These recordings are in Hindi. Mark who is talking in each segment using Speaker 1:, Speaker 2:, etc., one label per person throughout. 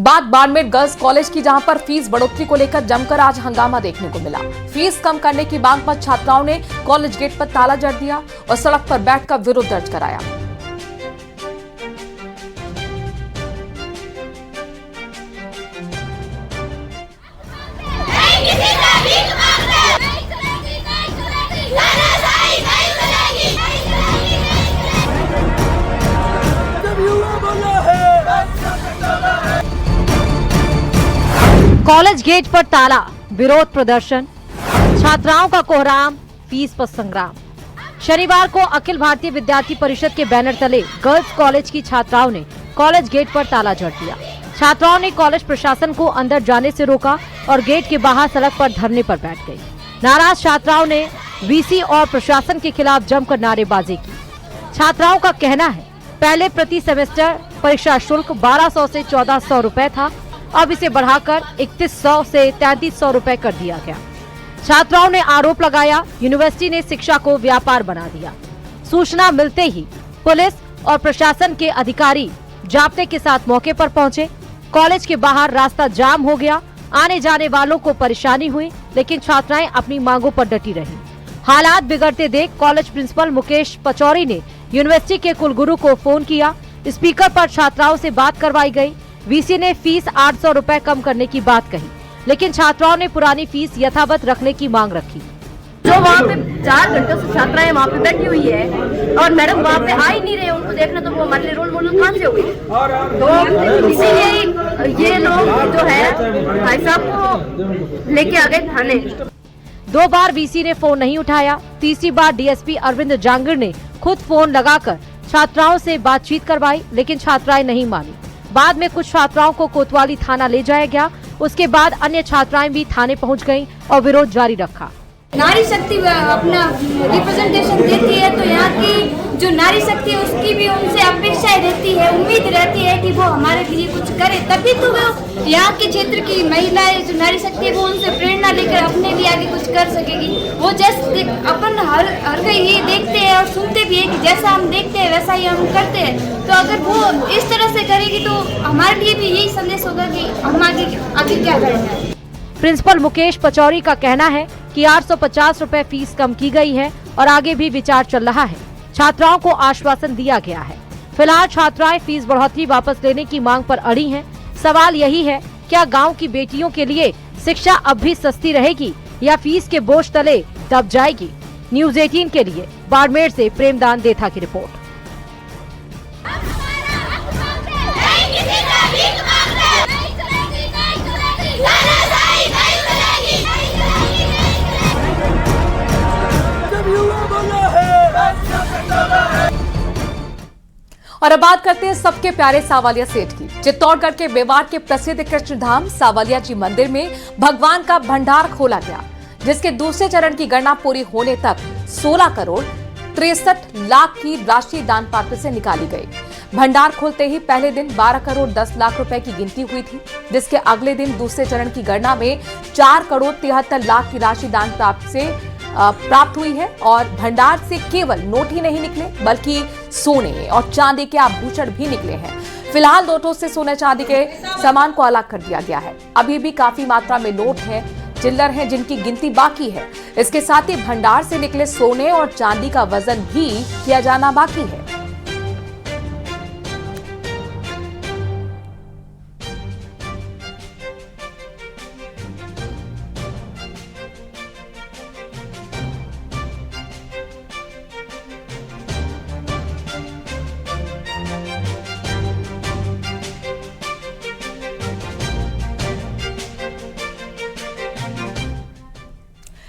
Speaker 1: बात बाड़मेर गर्ल्स कॉलेज की, जहां पर फीस बढ़ोतरी को लेकर जमकर आज हंगामा देखने को मिला। फीस कम करने की मांग पर छात्राओं ने कॉलेज गेट पर ताला जड़ दिया और सड़क पर बैठकर विरोध दर्ज कराया।
Speaker 2: कॉलेज गेट पर ताला, विरोध प्रदर्शन, छात्राओं का कोहराम, फीस पर संग्राम। शनिवार को अखिल भारतीय विद्यार्थी परिषद के बैनर तले गर्ल्स कॉलेज की छात्राओं ने कॉलेज गेट पर ताला जड़ दिया। छात्राओं ने कॉलेज प्रशासन को अंदर जाने से रोका और गेट के बाहर सड़क पर धरने पर बैठ गई। नाराज छात्राओं ने वीसी और प्रशासन के खिलाफ जमकर नारेबाजी की। छात्राओं का कहना है, पहले प्रति सेमेस्टर परीक्षा शुल्क 1200 से 1400 रुपए था, अब इसे बढ़ाकर 3100 से 3300 रुपए कर दिया गया। छात्राओं ने आरोप लगाया, यूनिवर्सिटी ने शिक्षा को व्यापार बना दिया। सूचना मिलते ही पुलिस और प्रशासन के अधिकारी जाब्ते के साथ मौके पर पहुंचे। कॉलेज के बाहर रास्ता जाम हो गया। आने जाने वालों को परेशानी हुई, लेकिन छात्राएं अपनी मांगों पर डटी रहीं। हालात बिगड़ते देख कॉलेज प्रिंसिपल मुकेश पचौरी ने यूनिवर्सिटी के कुलगुरु को फोन किया। स्पीकर पर छात्राओं से बात करवाई गई। वीसी ने फीस 800 रुपए कम करने की बात कही, लेकिन छात्राओं ने पुरानी फीस यथावत रखने की मांग रखी।
Speaker 3: जो वहाँ पे 4 घंटों से छात्राएं वहाँ पे बैठी हुई है और मैडम वहाँ पे आ ही नहीं रहे उनको देखना, तो वो हमारे लिए रोल मॉडल कहाँ से हुई। तो इसीलिए ये लोग जो है भाई साहब को लेके आ गए थाने।
Speaker 2: 2 बार वीसी ने फोन नहीं उठाया। तीसरी बार डीएसपी अरविंद जांगिड़ ने खुद फोन लगाकर छात्राओं से बातचीत करवाई, लेकिन छात्राएं नहीं मानी। बाद में कुछ छात्राओं को कोतवाली थाना ले जाया गया। उसके बाद अन्य छात्राएं भी थाने पहुंच गईं और विरोध जारी रखा।
Speaker 4: नारी शक्ति अपना रिप्रेजेंटेशन देती है, तो यहाँ की जो नारी शक्ति है उसकी भी उनसे अपेक्षाएं रहती है, उम्मीद रहती है कि वो हमारे लिए कुछ करे, तभी तो वो यहाँ के क्षेत्र की महिलाएं जो नारी शक्ति है वो उनसे प्रेरणा लेकर अपने लिए आगे कुछ कर सकेगी। वो जैसे अपन हर कोई ये देखते हैं और सुनते भी है कि जैसा हम देखते हैं वैसा ही हम करते हैं, तो अगर वो इस तरह से करेगी तो हमारे लिए भी यही संदेश होगा कि हम आगे क्या करेंगे।
Speaker 2: प्रिंसिपल मुकेश पचौरी का कहना है कि 850 रुपए फीस कम की गई है और आगे भी विचार चल रहा है। छात्राओं को आश्वासन दिया गया है। फिलहाल छात्राएं फीस बढ़ोतरी वापस लेने की मांग पर अड़ी हैं। सवाल यही है, क्या गांव की बेटियों के लिए शिक्षा अब भी सस्ती रहेगी या फीस के बोझ तले दब जाएगी? न्यूज़ 18 के लिए बाड़मेर से प्रेमदान देथा की रिपोर्ट।
Speaker 1: और अब बात करते हैं सबके प्यारे सावलिया सेठ की। चित्तौड़गढ़ के मेवाड़ के प्रसिद्ध कृष्णधाम सावलिया जी मंदिर में भगवान का भंडार खोला गया, जिसके दूसरे चरण की गणना पूरी होने तक 16 करोड़ 63 लाख की राशि दान पात्र से निकाली गई। भंडार खोलते ही पहले दिन 12 करोड़ 10 लाख रुपए की गिनती हुई थी, जिसके अगले दिन दूसरे चरण की गणना में 4 करोड़ 73 लाख की राशि दान प्राप्त हुई है। और भंडार से केवल नोट ही नहीं निकले, बल्कि सोने और चांदी के आभूषण भी निकले हैं। फिलहाल नोटों से सोने चांदी के सामान को अलग कर दिया गया है। अभी भी काफी मात्रा में नोट हैं, चिल्लर हैं, जिनकी गिनती बाकी है। इसके साथ ही भंडार से निकले सोने और चांदी का वजन भी किया जाना बाकी है।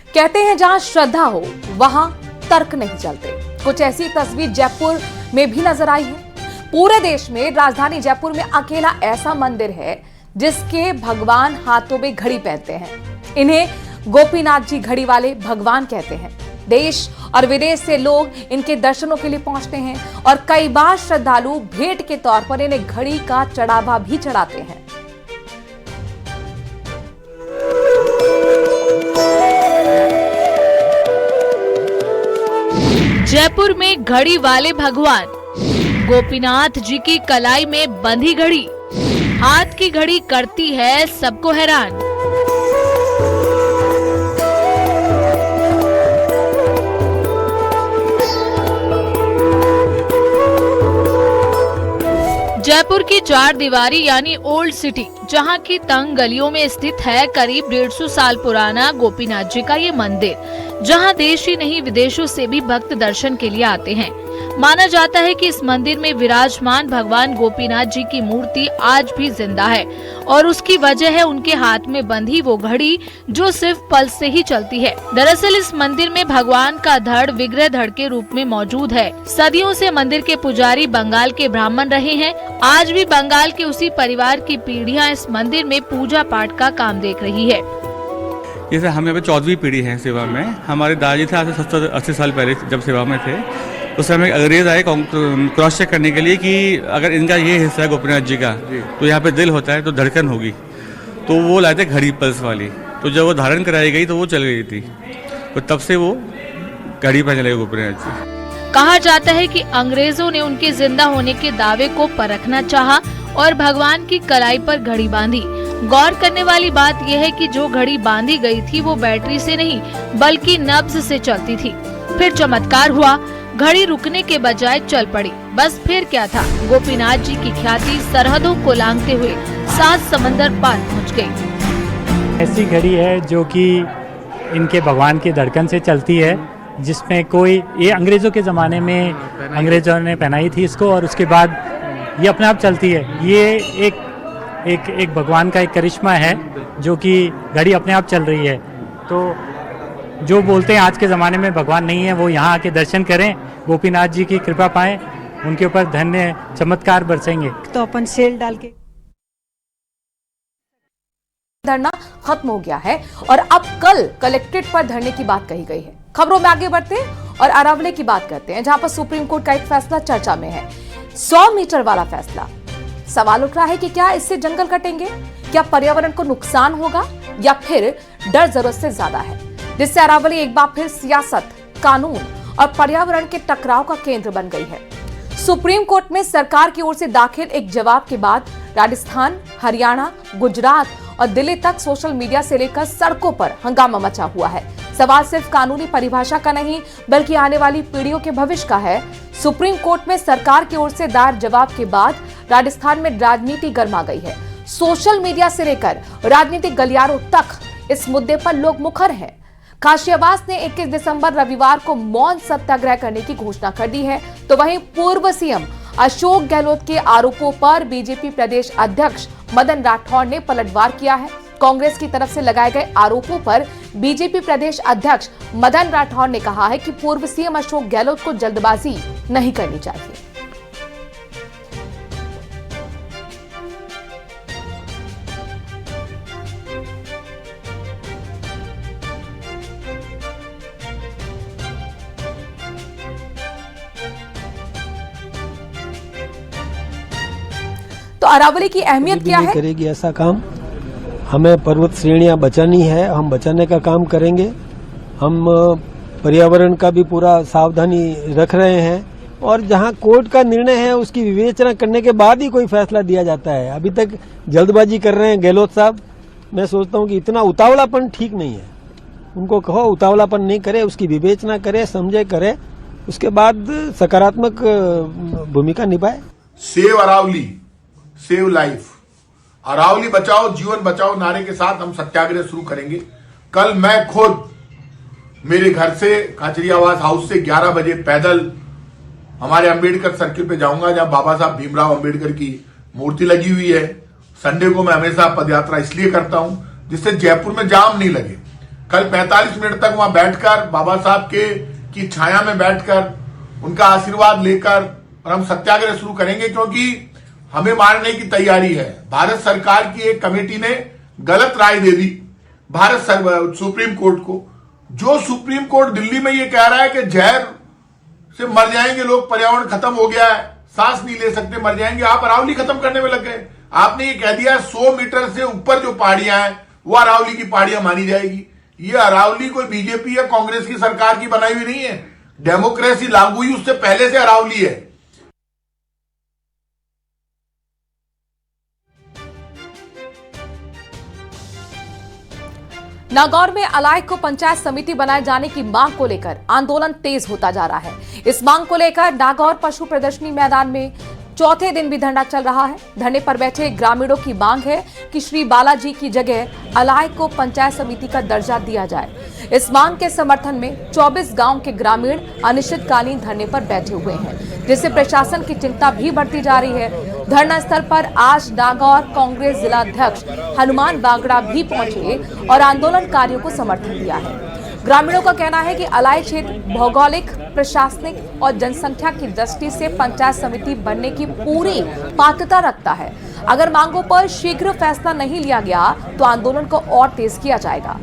Speaker 1: कहते हैं जहां श्रद्धा हो वहां तर्क नहीं चलते। कुछ ऐसी तस्वीर जयपुर में भी नजर आई है। पूरे देश में राजधानी जयपुर में अकेला ऐसा मंदिर है जिसके भगवान हाथों में घड़ी पहनते हैं। इन्हें गोपीनाथ जी घड़ी वाले भगवान कहते हैं। देश और विदेश से लोग इनके दर्शनों के लिए पहुंचते हैं और कई बार श्रद्धालु भेंट के तौर पर इन्हें घड़ी का चढ़ावा भी चढ़ाते हैं।
Speaker 5: जयपुर में घड़ी वाले भगवान गोपीनाथ जी की कलाई में बंधी घड़ी हाथ की घड़ी करती है सबको हैरान। जयपुर की चार दीवारी यानी ओल्ड सिटी, जहां की तंग गलियों में स्थित है करीब 150 साल पुराना गोपीनाथ जी का ये मंदिर, जहां देश ही नहीं विदेशों से भी भक्त दर्शन के लिए आते हैं। माना जाता है कि इस मंदिर में विराजमान भगवान गोपीनाथ जी की मूर्ति आज भी जिंदा है और उसकी वजह है उनके हाथ में बंधी वो घड़ी जो सिर्फ पल्स से ही चलती है। दरअसल इस मंदिर में भगवान का धड़ विग्रह धड़ के रूप में मौजूद है। सदियों से मंदिर के पुजारी बंगाल के ब्राह्मण रहे हैं। आज भी बंगाल के उसी परिवार की पीढ़ियां इस मंदिर में पूजा पाठ का काम देख रही है।
Speaker 6: जैसे हम यहाँ पे 14वीं पीढ़ी है सेवा में। हमारे दादाजी थे आज से 70-80 साल पहले जब सेवा में थे, उस समय अंग्रेज आए क्रॉस चेक करने के लिए कि अगर इनका ये हिस्सा है गोपीनाथ जी का तो यहाँ पे दिल होता है तो धड़कन होगी, तो वो लाए थे घड़ी पल्स वाली। तो जब वो धारण कराई गई तो वो चल गई थी, तो तब से वो घड़ी पर चले गोपीनाथ जी।
Speaker 5: कहा जाता है कि अंग्रेजों ने उनके जिंदा होने के दावे को परखना चाहा और भगवान की कलाई पर घड़ी बांधी। गौर करने वाली बात यह है कि जो घड़ी बांधी गई थी वो बैटरी से नहीं बल्कि नब्ज से चलती थी। फिर चमत्कार हुआ, घड़ी रुकने के बजाय चल पड़ी। बस फिर क्या था, गोपीनाथ जी की ख्याति सरहदों को लांघते हुए 7 समंदर पार पहुंच गई।
Speaker 7: ऐसी घड़ी है जो कि इनके भगवान की धड़कन से चलती है, जिसमें कोई ये अंग्रेजों के ज़माने में अंग्रेजों ने पहनाई थी इसको और उसके बाद ये अपने आप चलती है। ये एक भगवान का एक करिश्मा है जो कि घड़ी अपने आप चल रही है। तो जो बोलते हैं आज के ज़माने में भगवान नहीं है, वो यहाँ आके दर्शन करें, गोपीनाथ जी की कृपा पाएं, उनके ऊपर धन्य चमत्कार बरसेंगे। तो अपन सेल डाल के
Speaker 1: धरना खत्म हो गया है और अब कल कलेक्ट्रेट पर धरने की बात कही गई है। खबरों में आगे बढ़ते हैं और अरावली की बात करते हैं, जहां पर सुप्रीम कोर्ट का एक फैसला चर्चा में है। 100 मीटर वाला फैसला। सवाल उठ रहा है कि क्या इससे जंगल कटेंगे, क्या पर्यावरण को नुकसान होगा या फिर डर जरूरत से ज्यादा है, जिससे अरावली एक बार फिर सियासत, कानून और पर्यावरण के टकराव का केंद्र बन गई है। सुप्रीम कोर्ट में सरकार की ओर से दाखिल एक जवाब के बाद राजस्थान, हरियाणा, गुजरात और दिल्ली तक सोशल मीडिया से लेकर सड़कों पर हंगामा मचा हुआ है। सवाल सिर्फ कानूनी परिभाषा का नहीं बल्कि आने वाली पीढ़ियों के भविष्य का है। सुप्रीम कोर्ट में सरकार की ओर से दायर जवाब के बाद राजस्थान में राजनीति गर्मा गई है। सोशल मीडिया से लेकर राजनीतिक गलियारों तक इस मुद्दे पर लोग मुखर हैं। खाशियाबाद ने 21 दिसंबर रविवार को मौन सत्याग्रह करने की घोषणा कर दी है, तो वहीं पूर्व सीएम अशोक गहलोत के आरोपों पर बीजेपी प्रदेश अध्यक्ष मदन राठौड़ ने पलटवार किया है। कांग्रेस की तरफ से लगाए गए आरोपों पर बीजेपी प्रदेश अध्यक्ष मदन राठौड़ ने कहा है कि पूर्व सीएम अशोक गहलोत को जल्दबाजी नहीं करनी चाहिए। तो अरावली की अहमियत क्या है?
Speaker 8: करेगी ऐसा काम। हमें पर्वत श्रेणियां बचानी है, हम बचाने का काम करेंगे। हम पर्यावरण का भी पूरा सावधानी रख रहे हैं और जहां कोर्ट का निर्णय है उसकी विवेचना करने के बाद ही कोई फैसला दिया जाता है। अभी तक जल्दबाजी कर रहे हैं गहलोत साहब। मैं सोचता हूं कि इतना उतावलापन ठीक नहीं है। उनको कहो उतावलापन नहीं करे, उसकी विवेचना करे, समझे, करे, उसके बाद सकारात्मक भूमिका निभाए।
Speaker 9: Save Aravalli, save life, Aravalli बचाओ जीवन बचाओ नारे के साथ हम सत्याग्रह शुरू करेंगे। कल मैं खुद मेरे घर से काचरियावास हाउस से 11 बजे पैदल हमारे अंबेडकर सर्किल पे जाऊंगा, जहां बाबा साहब भीमराव अंबेडकर की मूर्ति लगी हुई है। संडे को मैं हमेशा पदयात्रा इसलिए करता हूं जिससे जयपुर में जाम नहीं लगे। कल 45 मिनट तक वहां बैठकर बाबा साहब की छाया में बैठकर उनका आशीर्वाद लेकर और हम सत्याग्रह शुरू करेंगे, क्योंकि हमें मारने की तैयारी है। भारत सरकार की एक कमेटी ने गलत राय दे दी सुप्रीम कोर्ट को। जो सुप्रीम कोर्ट दिल्ली में ये कह रहा है कि जहर से मर जाएंगे लोग, पर्यावरण खत्म हो गया है, सांस नहीं ले सकते, मर जाएंगे, आप अरावली खत्म करने में लग गए। आपने ये कह दिया 100 मीटर से ऊपर जो पहाड़ियां हैं वो अरावली की पहाड़ियां मानी जाएगी। ये अरावली कोई बीजेपी या कांग्रेस की सरकार की बनाई हुई नहीं है। डेमोक्रेसी लागू हुई उससे पहले से अरावली है।
Speaker 1: नागौर में अलाय को पंचायत समिति बनाए जाने की मांग को लेकर आंदोलन तेज होता जा रहा है। इस मांग को लेकर नागौर पशु प्रदर्शनी मैदान में चौथे दिन भी धरना चल रहा है। धरने पर बैठे ग्रामीणों की मांग है कि श्री बालाजी की जगह अलाय को पंचायत समिति का दर्जा दिया जाए। इस मांग के समर्थन में 24 गांव के ग्रामीण अनिश्चितकालीन धरने पर बैठे हुए हैं, जिससे प्रशासन की चिंता भी बढ़ती जा रही है। धरना स्थल पर आज नागौर कांग्रेस जिलाध्यक्ष हनुमान बागड़ा भी पहुंचे और आंदोलनकारियों को समर्थन दिया है। ग्रामीणों का कहना है कि अलाय क्षेत्र भौगोलिक, प्रशासनिक और जनसंख्या की दृष्टि से पंचायत समिति बनने की पूरी पात्रता रखता है। अगर मांगों पर शीघ्र फैसला नहीं लिया गया तो आंदोलन को और तेज किया जाएगा।